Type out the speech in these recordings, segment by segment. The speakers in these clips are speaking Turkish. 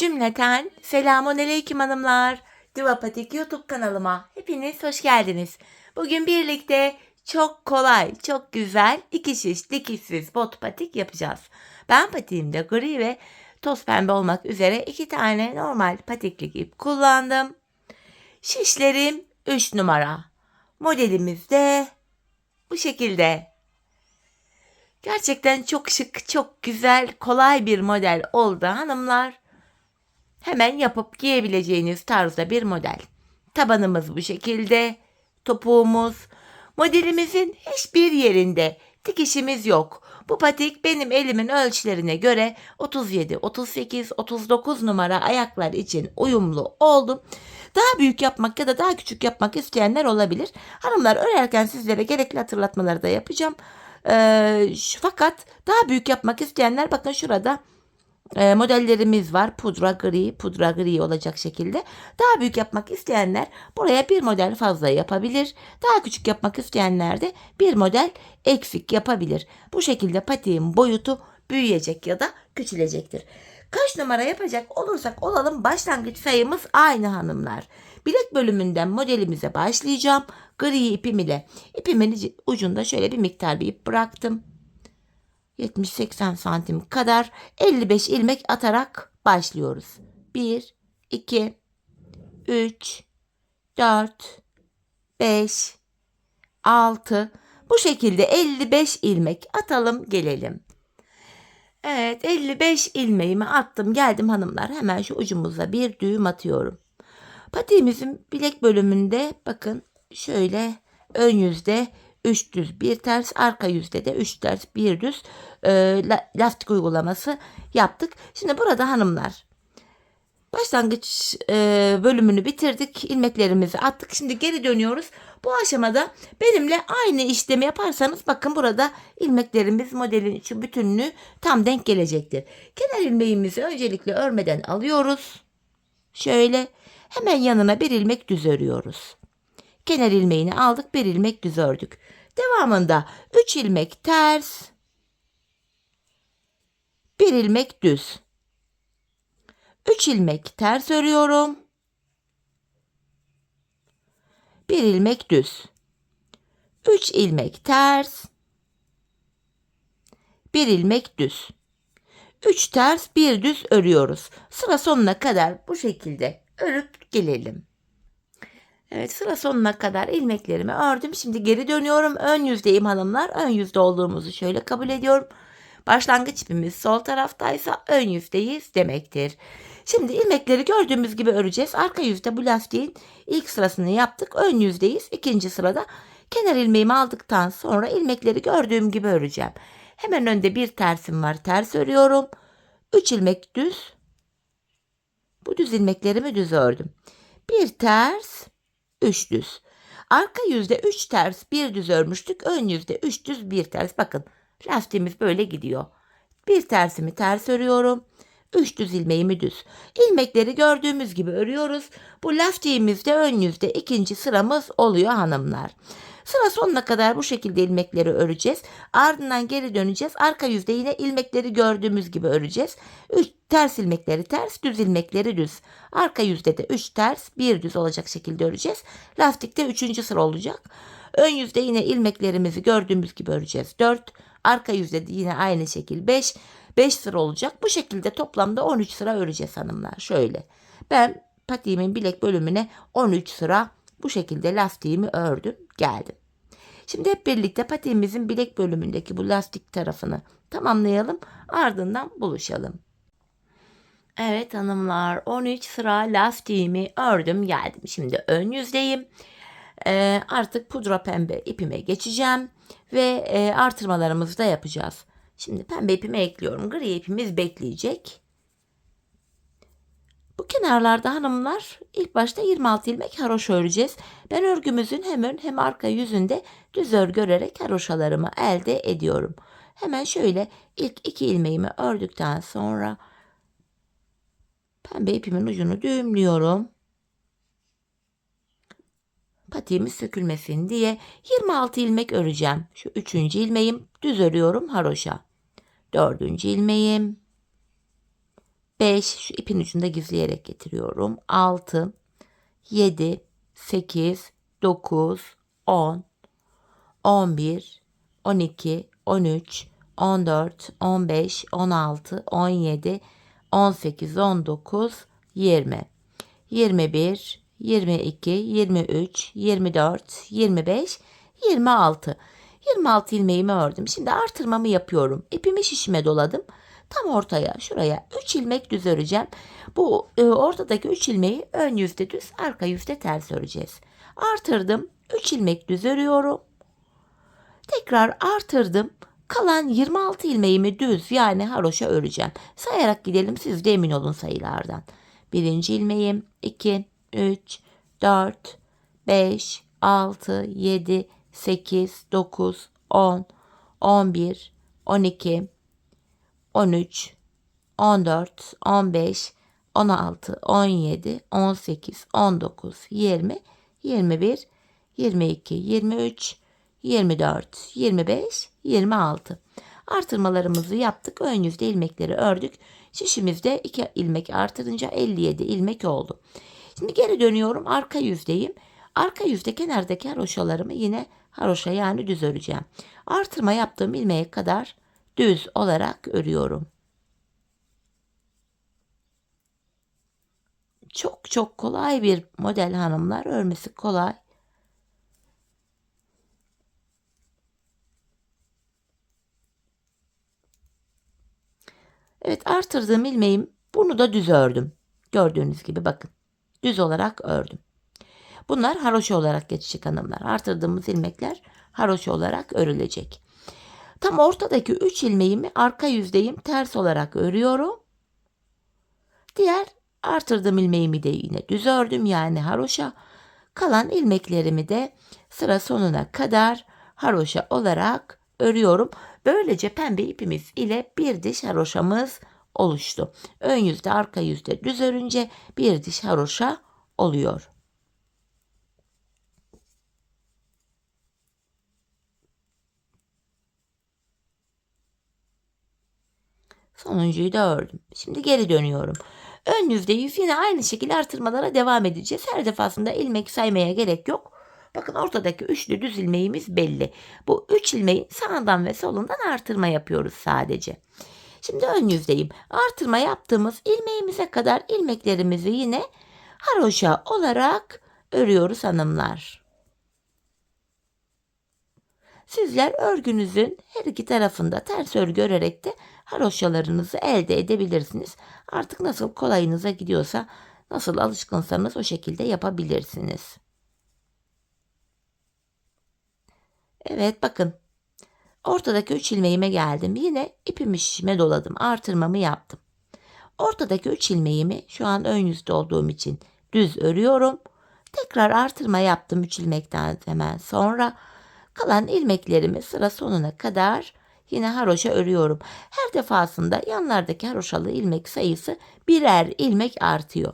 Cümleten selamünaleyküm hanımlar. Divapatik YouTube kanalıma hepiniz hoş geldiniz. Bugün birlikte çok kolay, çok güzel iki şiş dikişsiz bot patik yapacağız. Ben patiğimde gri ve toz pembe olmak üzere iki tane normal patiklik ip kullandım. Şişlerim 3 numara. Modelimiz de bu şekilde. Gerçekten çok şık, çok güzel, kolay bir model oldu hanımlar. Hemen yapıp giyebileceğiniz tarzda bir model. Tabanımız bu şekilde. Topuğumuz. Modelimizin hiçbir yerinde dikişimiz yok. Bu patik benim elimin ölçülerine göre 37, 38, 39 numara ayaklar için uyumlu oldu. Daha büyük yapmak ya da daha küçük yapmak isteyenler olabilir. Hanımlar, örerken sizlere gerekli hatırlatmaları da yapacağım. Fakat daha büyük yapmak isteyenler bakın şurada modellerimiz var. Pudra gri olacak şekilde. Daha büyük yapmak isteyenler buraya bir model fazla yapabilir. Daha küçük yapmak isteyenler de bir model eksik yapabilir. Bu şekilde patiğin boyutu büyüyecek ya da küçülecektir. Kaç numara yapacak olursak olalım başlangıç sayımız aynı hanımlar. Bilek bölümünden modelimize başlayacağım. Gri ipim ile ipimin ucunda şöyle bir miktar bir ip bıraktım. 70-80 santim kadar 55 ilmek atarak başlıyoruz. 1, 2, 3, 4, 5, 6. Bu şekilde 55 ilmek atalım gelelim. Evet, 55 ilmeğimi attım geldim hanımlar. Hemen şu ucumuza bir düğüm atıyorum. Patiğimizin bilek bölümünde bakın şöyle ön yüzde 3 düz bir ters, arka yüzde de 3 ters bir düz lastik uygulaması yaptık. Şimdi burada hanımlar başlangıç bölümünü bitirdik. İlmeklerimizi attık. Şimdi geri dönüyoruz. Bu aşamada benimle aynı işlemi yaparsanız bakın burada ilmeklerimiz modelin içi bütünlüğü tam denk gelecektir. Kenar ilmeğimizi öncelikle örmeden alıyoruz. Şöyle hemen yanına bir ilmek düz örüyoruz. Kenar ilmeğini aldık, bir ilmek düz ördük. Devamında 3 ilmek ters, bir ilmek düz. 3 ilmek ters örüyorum. Bir ilmek düz. 3 ilmek ters, bir ilmek düz. 3 ters, bir düz örüyoruz. Sıra sonuna kadar bu şekilde örüp gelelim. Evet, sıra sonuna kadar ilmeklerimi ördüm. Şimdi geri dönüyorum. Ön yüzdeyim hanımlar. Ön yüzde olduğumuzu şöyle kabul ediyorum. Başlangıç ipimiz sol taraftaysa ön yüzdeyiz demektir. Şimdi ilmekleri gördüğümüz gibi öreceğiz. Arka yüzde bu lastiğin ilk sırasını yaptık. Ön yüzdeyiz. İkinci sırada kenar ilmeğimi aldıktan sonra ilmekleri gördüğüm gibi öreceğim. Hemen önde bir tersim var. Ters örüyorum. 3 ilmek düz. Bu düz ilmeklerimi düz ördüm. Bir ters, 3 düz. Arka yüzde 3 ters, bir düz örmüştük. Ön yüzde 3 düz, bir ters. Bakın lastiğimiz böyle gidiyor. Bir tersimi ters örüyorum. 3 düz ilmeğimi düz. İlmekleri gördüğümüz gibi örüyoruz. Bu lastiğimizde ön yüzde ikinci sıramız oluyor hanımlar. Sıra sonuna kadar bu şekilde ilmekleri öreceğiz. Ardından geri döneceğiz. Arka yüzde yine ilmekleri gördüğümüz gibi öreceğiz. 3 ters ilmekleri ters, düz ilmekleri düz. Arka yüzde de 3 ters, bir düz olacak şekilde öreceğiz. Lastikte 3. sıra olacak. Ön yüzde yine ilmeklerimizi gördüğümüz gibi öreceğiz. 4, arka yüzde de yine aynı şekil 5. 5 sıra olacak. Bu şekilde toplamda 13 sıra öreceğiz hanımlar. Şöyle. Ben patiğimin bilek bölümüne 13 sıra bu şekilde lastiğimi ördüm, geldim. Şimdi hep birlikte patiğimizin bilek bölümündeki bu lastik tarafını tamamlayalım. Ardından buluşalım. Evet hanımlar, 13 sıra lastiğimi ördüm, geldim. Şimdi ön yüzdeyim. Artık pudra pembe ipime geçeceğim ve artırmalarımızı da yapacağız. Şimdi pembe ipimi ekliyorum. Gri ipimiz bekleyecek. Bu kenarlarda hanımlar ilk başta 26 ilmek haroşa öreceğiz. Ben örgümüzün hem ön hem arka yüzünde düz örgü örerek haroşalarımı elde ediyorum. Hemen şöyle ilk 2 ilmeğimi ördükten sonra pembe ipimin ucunu düğümlüyorum. Patiğimiz sökülmesin diye 26 ilmek öreceğim. Şu 3. ilmeğim, düz örüyorum haroşa. 4. ilmeğim, 5, şu ipin ucunda gizleyerek getiriyorum. 6, 7, 8, 9, 10, 11, 12, 13, 14, 15, 16, 17, 18, 19, 20, 21, 22, 23, 24, 25, 26. 26 ilmeğimi ördüm. Şimdi artırmamı yapıyorum. İpimi şişime doladım. Tam ortaya şuraya 3 ilmek düz öreceğim. Bu ortadaki 3 ilmeği ön yüzde düz, arka yüzde ters öreceğiz. Artırdım. 3 ilmek düz örüyorum. Tekrar artırdım. Kalan 26 ilmeğimi düz yani haroşa öreceğim. Sayarak gidelim, siz de emin olun sayılardan. Birinci ilmeğim 2, 3, 4, 5, 6, 7, 8, 9, 10, 11, 12, 13, 14, 15, 16, 17, 18, 19, 20, 21, 22, 23, 24, 25, 26. Artırmalarımızı yaptık. Ön yüzde ilmekleri ördük. Şişimizde 2 ilmek artırınca 57 ilmek oldu. Şimdi geri dönüyorum. Arka yüzdeyim. Arka yüzde kenardaki haroşalarımı yine haroşa yani düz öreceğim. Artırma yaptığım ilmeğe kadar düz olarak örüyorum. Çok çok kolay bir model hanımlar. Örmesi kolay. Evet, artırdığım ilmeğim, bunu da düz ördüm. Gördüğünüz gibi bakın. Düz olarak ördüm. Bunlar haroşa olarak geçecek hanımlar. Artırdığımız ilmekler haroşa olarak örülecek. Tam ortadaki 3 ilmeğimi arka yüzdeyim ters olarak örüyorum. Diğer artırdığım ilmeğimi de yine düz ördüm yani haroşa. Kalan ilmeklerimi de sıra sonuna kadar haroşa olarak örüyorum. Böylece pembe ipimiz ile bir diş haroşamız oluştu. Ön yüzde arka yüzde düz örünce bir diş haroşa oluyor. Sonuncuyu da ördüm. Şimdi geri dönüyorum. Ön yüzdeyiz. Yine aynı şekilde artırmalara devam edeceğiz. Her defasında ilmek saymaya gerek yok. Bakın ortadaki üçlü düz ilmeğimiz belli. Bu 3 ilmeğin sağından ve solundan artırma yapıyoruz sadece. Şimdi ön yüzdeyim. Artırma yaptığımız ilmeğimize kadar ilmeklerimizi yine haroşa olarak örüyoruz hanımlar. Sizler örgünüzün her iki tarafında ters örgü örerek de haroşalarınızı elde edebilirsiniz. Artık nasıl kolayınıza gidiyorsa, nasıl alışkınsanız o şekilde yapabilirsiniz. Evet, bakın. Ortadaki 3 ilmeğime geldim. Yine ipimi şişime doladım. Artırmamı yaptım. Ortadaki 3 ilmeğimi şu an ön yüzde olduğum için düz örüyorum. Tekrar artırma yaptım 3 ilmekten hemen sonra. Kalan ilmeklerimi sıra sonuna kadar yine haroşa örüyorum. Her defasında yanlardaki haroşalı ilmek sayısı birer ilmek artıyor.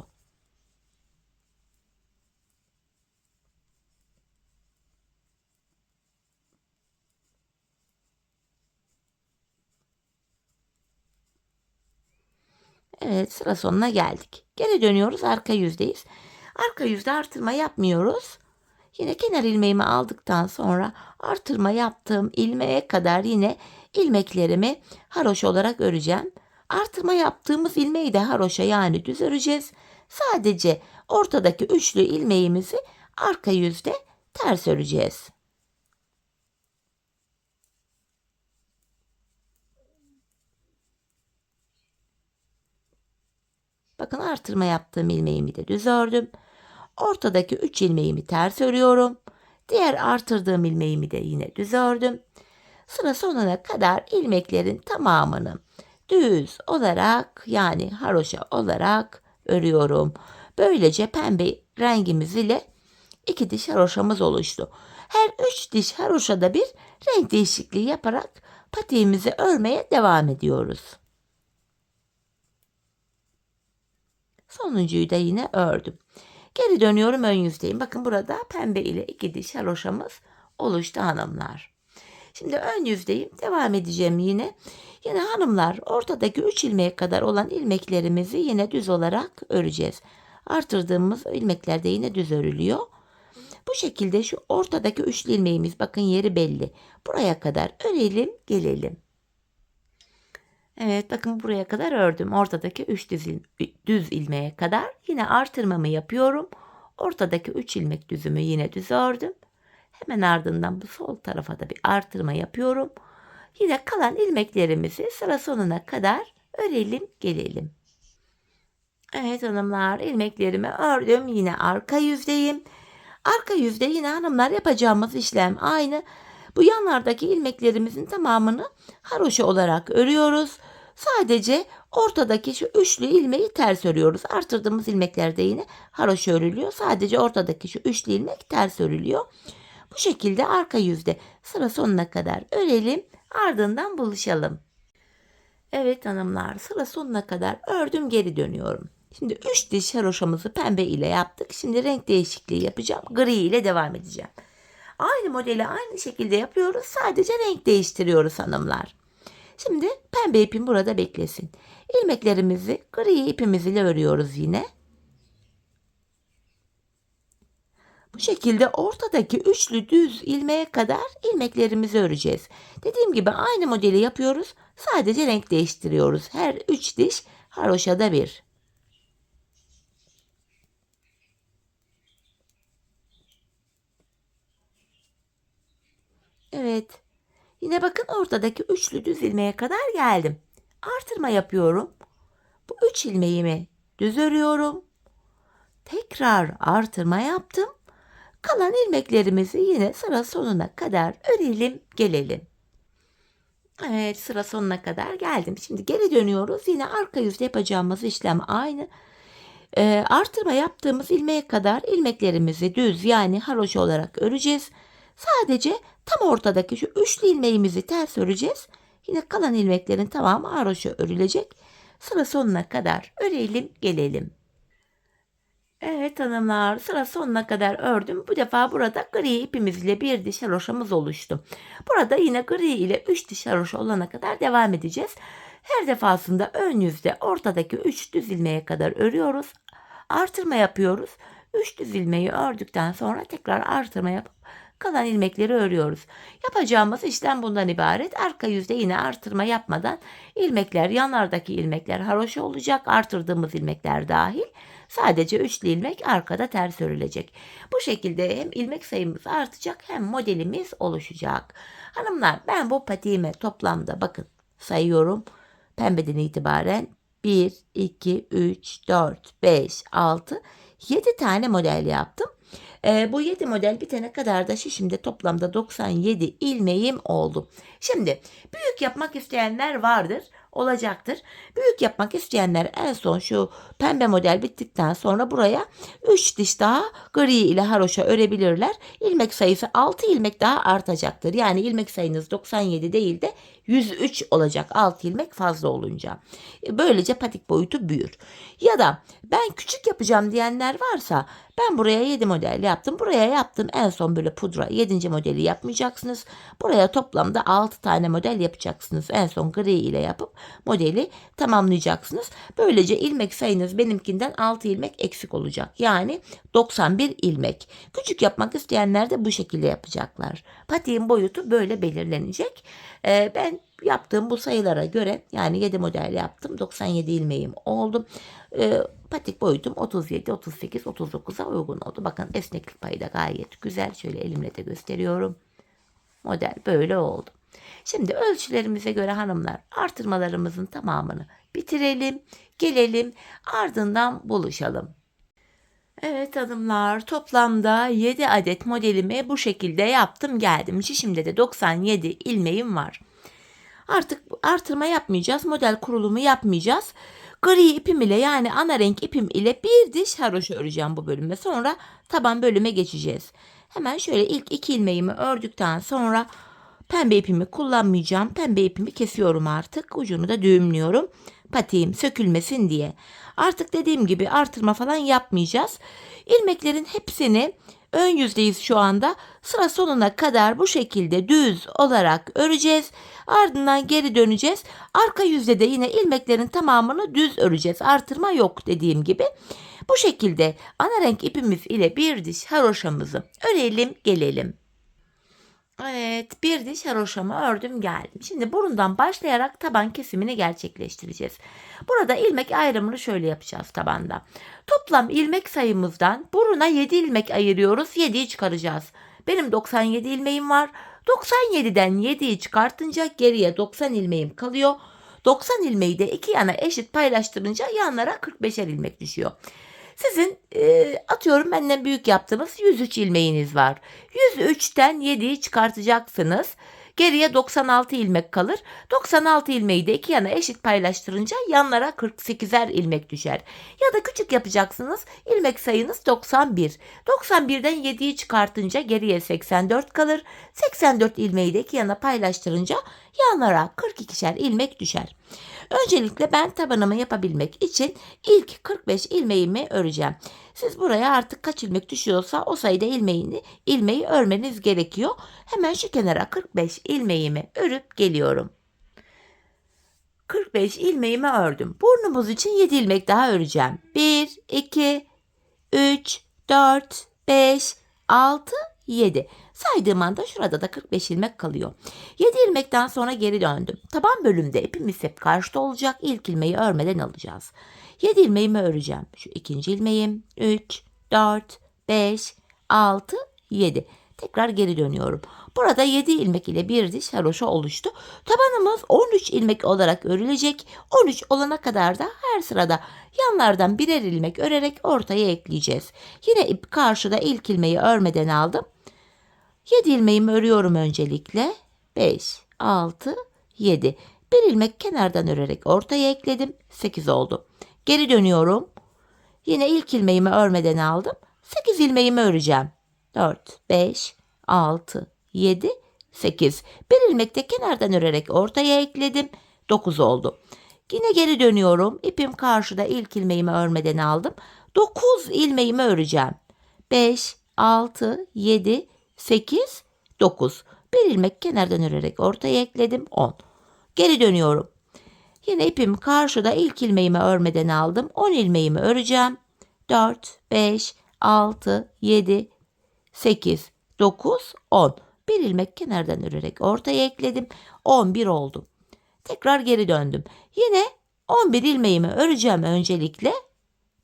Evet, sıra sonuna geldik. Geri dönüyoruz, arka yüzdeyiz. Arka yüzde artırma yapmıyoruz. Yine kenar ilmeğimi aldıktan sonra artırma yaptığım ilmeğe kadar yine ilmeklerimi haroşa olarak öreceğim. Artırma yaptığımız ilmeği de haroşa yani düz öreceğiz. Sadece ortadaki üçlü ilmeğimizi arka yüzde ters öreceğiz. Bakın artırma yaptığım ilmeğimi de düz ördüm. Ortadaki 3 ilmeğimi ters örüyorum. Diğer artırdığım ilmeğimi de yine düz ördüm. Sıra sonuna kadar ilmeklerin tamamını düz olarak yani haroşa olarak örüyorum. Böylece pembe rengimiz ile 2 diş haroşamız oluştu. Her 3 diş haroşada bir renk değişikliği yaparak patiğimizi örmeye devam ediyoruz. Sonuncuyu da yine ördüm. Geri dönüyorum, ön yüzdeyim. Bakın burada pembe ile 2 diş haroşamız oluştu hanımlar. Şimdi ön yüzdeyim. Devam edeceğim yine. Yine hanımlar ortadaki 3 ilmeğe kadar olan ilmeklerimizi yine düz olarak öreceğiz. Artırdığımız ilmekler de yine düz örülüyor. Bu şekilde şu ortadaki üçlü ilmeğimiz, bakın yeri belli. Buraya kadar örelim, gelelim. Evet, bakın buraya kadar ördüm. Ortadaki 3 düz ilmeğe kadar yine artırmamı yapıyorum. Ortadaki 3 ilmek düzümü yine düz ördüm. Hemen ardından bu sol tarafa da bir artırma yapıyorum. Yine kalan ilmeklerimizi sıra sonuna kadar örelim, gelelim. Evet hanımlar, ilmeklerimi ördüm. Yine arka yüzdeyim. Arka yüzde yine hanımlar yapacağımız işlem aynı. Bu yanlardaki ilmeklerimizin tamamını haroşa olarak örüyoruz. Sadece ortadaki şu üçlü ilmeği ters örüyoruz. Artırdığımız ilmekler de yine haroşa örülüyor. Sadece ortadaki şu üçlü ilmek ters örülüyor. Bu şekilde arka yüzde sıra sonuna kadar örelim. Ardından buluşalım. Evet hanımlar, sıra sonuna kadar ördüm, geri dönüyorum. Şimdi 3 diş haroşamızı pembe ile yaptık. Şimdi renk değişikliği yapacağım. Gri ile devam edeceğim. Aynı modeli aynı şekilde yapıyoruz. Sadece renk değiştiriyoruz hanımlar. Şimdi pembe ipim burada beklesin. İlmeklerimizi gri ipimiz ile örüyoruz yine. Bu şekilde ortadaki üçlü düz ilmeğe kadar ilmeklerimizi öreceğiz. Dediğim gibi aynı modeli yapıyoruz. Sadece renk değiştiriyoruz. Her 3 diş haroşada bir. Evet. Yine bakın ortadaki üçlü düz ilmeğe kadar geldim. Artırma yapıyorum. Bu 3 ilmeğimi düz örüyorum. Tekrar artırma yaptım. Kalan ilmeklerimizi yine sıra sonuna kadar örelim, gelelim. Evet, sıra sonuna kadar geldim. Şimdi geri dönüyoruz. Yine arka yüzde yapacağımız işlem aynı. Artırma yaptığımız ilmeğe kadar ilmeklerimizi düz, yani haroşa olarak öreceğiz. Sadece tam ortadaki şu üçlü ilmeğimizi ters öreceğiz. Yine kalan ilmeklerin tamamı haroşa örülecek. Sıra sonuna kadar örelim, gelelim. Evet hanımlar, sıra sonuna kadar ördüm. Bu defa burada gri ipimiz ile bir diş haroşamız oluştu. Burada yine gri ile 3 diş haroşa olana kadar devam edeceğiz. Her defasında ön yüzde ortadaki 3 düz ilmeğe kadar örüyoruz. Artırma yapıyoruz. 3 düz ilmeği ördükten sonra tekrar artırma yapıp kalan ilmekleri örüyoruz. Yapacağımız işlem bundan ibaret. Arka yüzde yine artırma yapmadan ilmekler, yanlardaki ilmekler haroşa olacak. Artırdığımız ilmekler dahil. Sadece üçlü ilmek arkada ters örülecek. Bu şekilde hem ilmek sayımız artacak hem modelimiz oluşacak. Hanımlar, ben bu patiğime toplamda bakın sayıyorum. Pembeden itibaren 1, 2, 3, 4, 5, 6, 7 tane model yaptım. Bu 7 model bitene kadar da şişimde toplamda 97 ilmeğim oldu. Şimdi büyük yapmak isteyenler vardır, olacaktır. Büyük yapmak isteyenler en son şu pembe model bittikten sonra buraya 3 diş daha gri ile haroşa örebilirler. İlmek sayısı 6 ilmek daha artacaktır. Yani ilmek sayınız 97 değil de 103 olacak 6 ilmek fazla olunca. Böylece patik boyutu büyür. Ya da ben küçük yapacağım diyenler varsa ben buraya 7 model yaptım. Buraya yaptım en son böyle pudra 7. modeli yapmayacaksınız. Buraya toplamda 6 tane model yapacaksınız. En son gri ile yapıp modeli tamamlayacaksınız. Böylece ilmek sayınız benimkinden 6 ilmek eksik olacak. Yani 91 ilmek. Küçük yapmak isteyenler de bu şekilde yapacaklar. Patiğin boyutu böyle belirlenecek. Ben yaptığım bu sayılara göre, yani 7 model yaptım. 97 ilmeğim oldu. Patik boyutum 37, 38, 39'a uygun oldu. Bakın esneklik payı da gayet güzel. Şöyle elimle de gösteriyorum. Model böyle oldu. Şimdi ölçülerimize göre hanımlar artırmalarımızın tamamını bitirelim. Gelelim, ardından buluşalım. Evet hanımlar, toplamda 7 adet modelimi bu şekilde yaptım geldim. Şişimde de 97 ilmeğim var. Artık artırma yapmayacağız. Model kurulumu yapmayacağız. Gri ipim ile, yani ana renk ipim ile bir diş haroşa öreceğim bu bölümde. Sonra taban bölüme geçeceğiz. Hemen şöyle ilk 2 ilmeğimi ördükten sonra pembe ipimi kullanmayacağım. Pembe ipimi kesiyorum artık. Ucunu da düğümlüyorum. Patiğim sökülmesin diye. Artık dediğim gibi artırma falan yapmayacağız. İlmeklerin hepsini ön yüzdeyiz şu anda. Sıra sonuna kadar bu şekilde düz olarak öreceğiz. Ardından geri döneceğiz. Arka yüzde de yine ilmeklerin tamamını düz öreceğiz. Artırma yok dediğim gibi. Bu şekilde ana renk ipimiz ile bir diş haroşamızı örelim gelelim. Evet, bir diş haroşamı ördüm geldim. Şimdi burundan başlayarak taban kesimini gerçekleştireceğiz. Burada ilmek ayrımını şöyle yapacağız tabanda. Toplam ilmek sayımızdan buruna 7 ilmek ayırıyoruz. 7'yi çıkaracağız. Benim 97 ilmeğim var. 97'den 7'yi çıkartınca geriye 90 ilmeğim kalıyor. 90 ilmeği de iki yana eşit paylaştırınca yanlara 45'er ilmek düşüyor. Sizin atıyorum benden büyük yaptığımız 103 ilmeğiniz var. 103'ten 7'yi çıkartacaksınız. Geriye 96 ilmek kalır. 96 ilmeği de iki yana eşit paylaştırınca yanlara 48'er ilmek düşer. Ya da küçük yapacaksınız. İlmek sayınız 91. 91'den 7'yi çıkartınca geriye 84 kalır. 84 ilmeği de iki yana paylaştırınca yanlara 42'şer ilmek düşer. Öncelikle ben tabanımı yapabilmek için ilk 45 ilmeğimi öreceğim. Siz buraya artık kaç ilmek düşüyorsa o sayıda ilmeği örmeniz gerekiyor. Hemen şu kenara 45 ilmeğimi örüp geliyorum. 45 ilmeğimi ördüm. Burnumuz için 7 ilmek daha öreceğim. 1, 2, 3, 4, 5, 6, 7. Saydığım anda şurada da 45 ilmek kalıyor. 7 ilmekten sonra geri döndüm. Taban bölümde ipimiz hep karşıda olacak. İlk ilmeği örmeden alacağız. 7 ilmeğimi öreceğim. Şu ikinci ilmeğim. 3, 4, 5, 6, 7. Tekrar geri dönüyorum. Burada 7 ilmek ile bir diş haroşa oluştu. Tabanımız 13 ilmek olarak örülecek. 13 olana kadar da her sırada yanlardan birer ilmek örerek ortaya ekleyeceğiz. Yine ip karşıda ilk ilmeği örmeden aldım. 7 ilmeğimi örüyorum öncelikle. 5, 6, 7. Bir ilmek kenardan örerek ortaya ekledim. 8 oldu. Geri dönüyorum. Yine ilk ilmeğimi örmeden aldım. 8 ilmeğimi öreceğim. 4, 5, 6, 7, 8. Bir ilmek de kenardan örerek ortaya ekledim. 9 oldu. Yine geri dönüyorum. İpim karşıda ilk ilmeğimi örmeden aldım. 9 ilmeğimi öreceğim. 5, 6, 7, 8, 9. Bir ilmek kenardan örerek ortaya ekledim. 10. Geri dönüyorum. Yine ipim karşıda ilk ilmeğimi örmeden aldım. 10 ilmeğimi öreceğim. 4, 5, 6, 7, 8, 9, 10. Bir ilmek kenardan örerek ortaya ekledim. 11 oldu. Tekrar geri döndüm. Yine 11 ilmeğimi öreceğim öncelikle.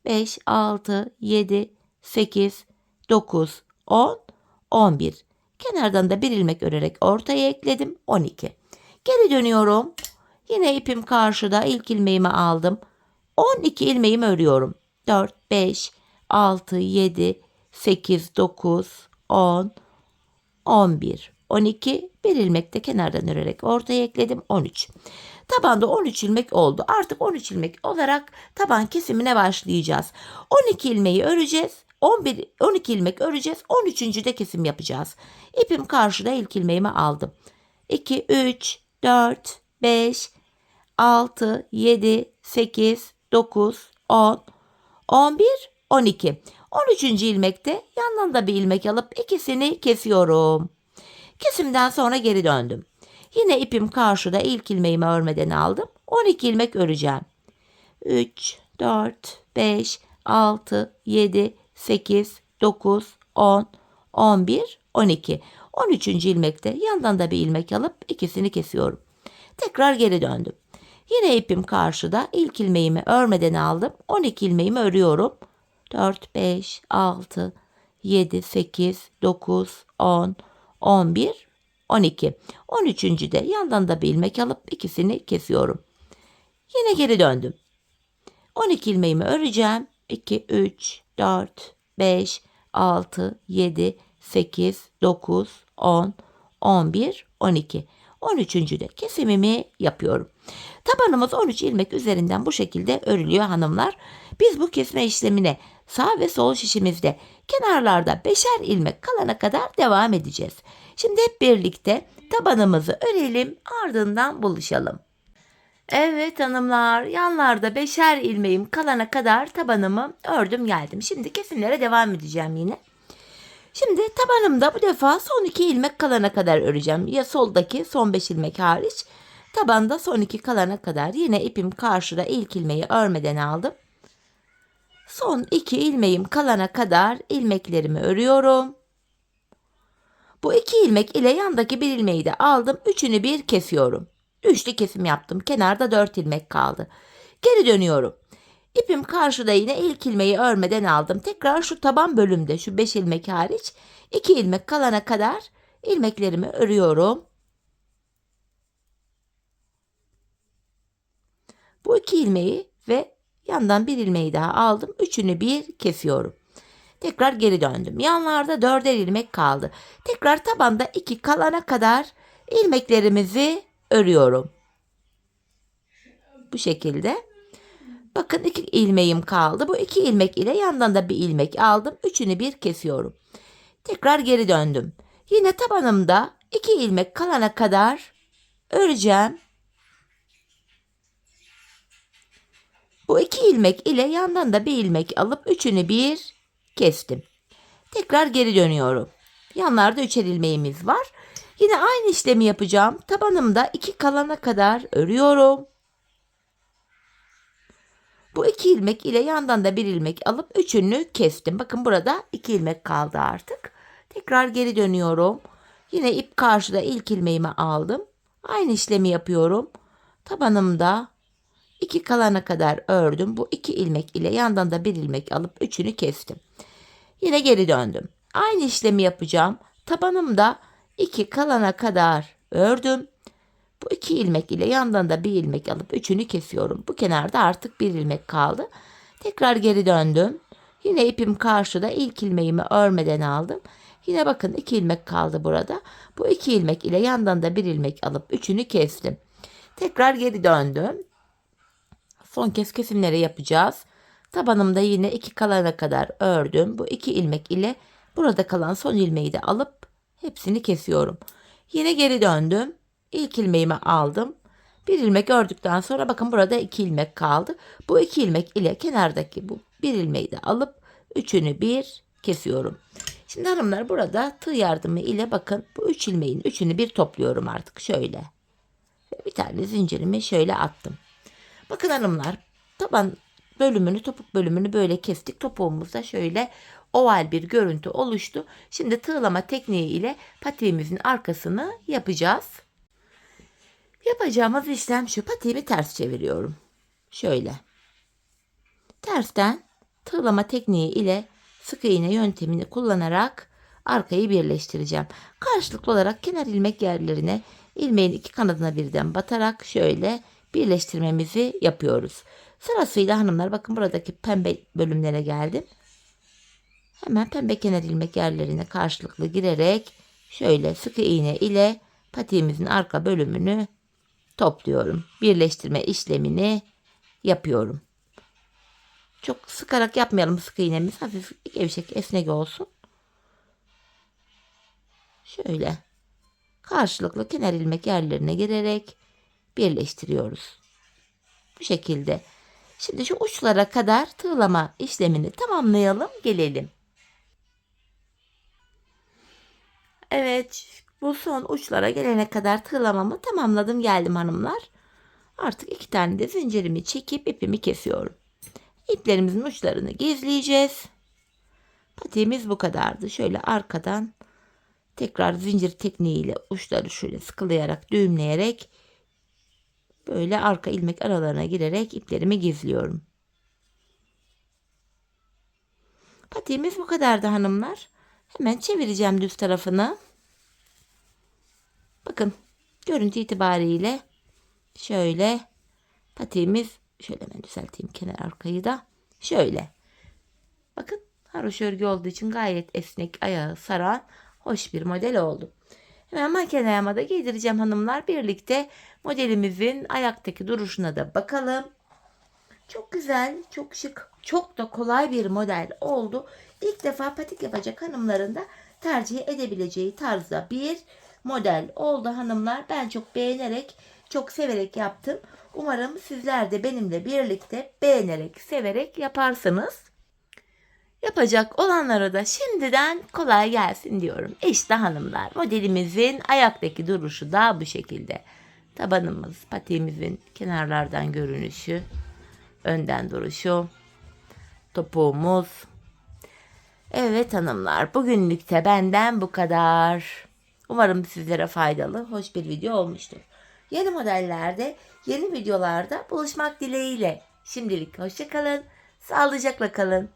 5, 6, 7, 8, 9, 10, 11. Kenardan da bir ilmek örerek ortaya ekledim. 12. Geri dönüyorum. Yine ipim karşıda ilk ilmeğimi aldım. 12 ilmeğimi örüyorum. 4, 5, 6, 7, 8, 9, 10, 11, 12. Bir ilmek de kenardan örerek ortaya ekledim. 13. Tabanda 13 ilmek oldu. Artık 13 ilmek olarak taban kesimine başlayacağız. 12 ilmeği öreceğiz. 12 ilmek öreceğiz. 13. de kesim yapacağız. İpim karşıda ilk ilmeğimi aldım. 2, 3, 4, 5, 6, 7, 8, 9, 10, 11, 12. 13. ilmekte yandan da bir ilmek alıp ikisini kesiyorum. Kesimden sonra geri döndüm. Yine ipim karşıda ilk ilmeğimi örmeden aldım. 12 ilmek öreceğim. 3, 4, 5, 6, 7, 8, 9, 10, 11, 12. 13. ilmekte yandan da bir ilmek alıp ikisini kesiyorum. Tekrar geri döndüm. Yine ipim karşıda ilk ilmeğimi örmeden aldım. 12 ilmeğimi örüyorum. 4, 5, 6, 7, 8, 9, 10, 11, 12. 13. de yandan da bir ilmek alıp ikisini kesiyorum. Yine geri döndüm. 12 ilmeğimi öreceğim. 2, 3, 4, 5, 6, 7, 8, 9, 10, 11, 12. 13. de kesimimi yapıyorum. Tabanımız 13 ilmek üzerinden bu şekilde örülüyor hanımlar. Biz bu kesme işlemine sağ ve sol şişimizde kenarlarda 5'er ilmek kalana kadar devam edeceğiz. Şimdi hep birlikte tabanımızı örelim, ardından buluşalım. Evet hanımlar, yanlarda 5'er ilmeğim kalana kadar tabanımı ördüm geldim. Şimdi kesimlere devam edeceğim yine. Şimdi tabanımda bu defa son 2 ilmek kalana kadar öreceğim. Ya soldaki son 5 ilmek hariç. Tabanda son 2 kalana kadar. Yine ipim karşıda, ilk ilmeği örmeden aldım. Son 2 ilmeğim kalana kadar ilmeklerimi örüyorum. Bu 2 ilmek ile yandaki bir ilmeği de aldım. Üçünü bir kesiyorum. Üçlü kesim yaptım. Kenarda 4 ilmek kaldı. Geri dönüyorum. İpim karşıda, yine ilk ilmeği örmeden aldım. Tekrar şu taban bölümde, şu 5 ilmek hariç 2 ilmek kalana kadar ilmeklerimi örüyorum. Bu 2 ilmeği ve yandan bir ilmeği daha aldım. Üçünü bir kesiyorum. Tekrar geri döndüm. Yanlarda 4'er ilmek kaldı. Tekrar tabanda 2 kalana kadar ilmeklerimizi örüyorum. Bu şekilde. Bakın 2 ilmeğim kaldı. Bu 2 ilmek ile yandan da bir ilmek aldım. Üçünü bir kesiyorum. Tekrar geri döndüm. Yine tabanımda 2 ilmek kalana kadar öreceğim. Bu 2 ilmek ile yandan da bir ilmek alıp üçünü bir kestim. Tekrar geri dönüyorum. Yanlarda 3'er ilmeğimiz var. Yine aynı işlemi yapacağım. Tabanımda 2 kalana kadar örüyorum. Bu 2 ilmek ile yandan da bir ilmek alıp üçünü kestim. Bakın burada 2 ilmek kaldı artık. Tekrar geri dönüyorum. Yine ip karşıda, ilk ilmeğimi aldım. Aynı işlemi yapıyorum. Tabanımda 2 kalana kadar ördüm. Bu 2 ilmek ile yandan da bir ilmek alıp üçünü kestim. Yine geri döndüm. Aynı işlemi yapacağım. Tabanımda 2 kalana kadar ördüm. Bu 2 ilmek ile yandan da bir ilmek alıp üçünü kesiyorum. Bu kenarda artık bir ilmek kaldı. Tekrar geri döndüm. Yine ipim karşıda, ilk ilmeğimi örmeden aldım. Yine bakın 2 ilmek kaldı burada. Bu 2 ilmek ile yandan da bir ilmek alıp üçünü kestim. Tekrar geri döndüm. Son kez kesimleri yapacağız. Tabanımda yine 2 kalana kadar ördüm. Bu 2 ilmek ile burada kalan son ilmeği de alıp hepsini kesiyorum. Yine geri döndüm. İlk ilmeğimi aldım. Bir ilmek ördükten sonra bakın burada 2 ilmek kaldı. Bu 2 ilmek ile kenardaki bu bir ilmeği de alıp üçünü bir kesiyorum. Şimdi hanımlar, burada tığ yardımı ile bakın bu 3 ilmeğin üçünü bir topluyorum artık şöyle. Bir tane zincirimi şöyle attım. Bakın hanımlar, taban bölümünü, topuk bölümünü böyle kestik. Topuğumuzda şöyle oval bir görüntü oluştu. Şimdi tığlama tekniği ile patiğimizin arkasını yapacağız. Yapacağımız işlem şu: patiğimi ters çeviriyorum. Şöyle. Tersten tığlama tekniği ile sık iğne yöntemini kullanarak arkayı birleştireceğim. Karşılıklı olarak kenar ilmek yerlerine ilmeğin iki kanadına birden batarak şöyle birleştirmemizi yapıyoruz. Sırasıyla hanımlar, bakın buradaki pembe bölümlere geldim. Hemen pembe kenar ilmek yerlerine karşılıklı girerek şöyle sık iğne ile patiğimizin arka bölümünü topluyorum. Birleştirme işlemini yapıyorum. Çok sıkarak yapmayalım sık iğnemiz. Hafif gevşek, esnek olsun. Şöyle karşılıklı kenar ilmek yerlerine girerek birleştiriyoruz. Bu şekilde. Şimdi şu uçlara kadar tığlama işlemini tamamlayalım, gelelim. Evet, bu son uçlara gelene kadar tığlamamı tamamladım, geldim hanımlar. Artık 2 tane de zincirimi çekip ipimi kesiyorum. İplerimizin uçlarını gizleyeceğiz. Patiğimiz bu kadardı. Şöyle arkadan tekrar zincir tekniğiyle uçları şöyle sıkılayarak, düğümleyerek böyle arka ilmek aralarına girerek iplerimi gizliyorum. Patiğimiz bu kadardı hanımlar. Hemen çevireceğim düz tarafını. Bakın görüntü itibariyle şöyle patiğimiz, şöyle hemen düzelteyim kenar arkayı da. Şöyle. Bakın haroşa örgü olduğu için gayet esnek, ayağı saran hoş bir model oldu. Hemen makine ayağıma da giydireceğim hanımlar. Birlikte modelimizin ayaktaki duruşuna da bakalım. Çok güzel, çok şık, çok da kolay bir model oldu. İlk defa patik yapacak hanımların da tercih edebileceği tarzda bir model oldu hanımlar. Ben çok beğenerek, çok severek yaptım. Umarım sizler de benimle birlikte beğenerek, severek yaparsınız. Yapacak olanlara da şimdiden kolay gelsin diyorum. İşte hanımlar, modelimizin ayaktaki duruşu da bu şekilde. Tabanımız, patiğimizin kenarlardan görünüşü, önden duruşu, topuğumuz. Evet hanımlar, bugünlük de benden bu kadar. Umarım sizlere faydalı, hoş bir video olmuştur. Yeni modellerde, yeni videolarda buluşmak dileğiyle. Şimdilik hoşça kalın, sağlıcakla kalın.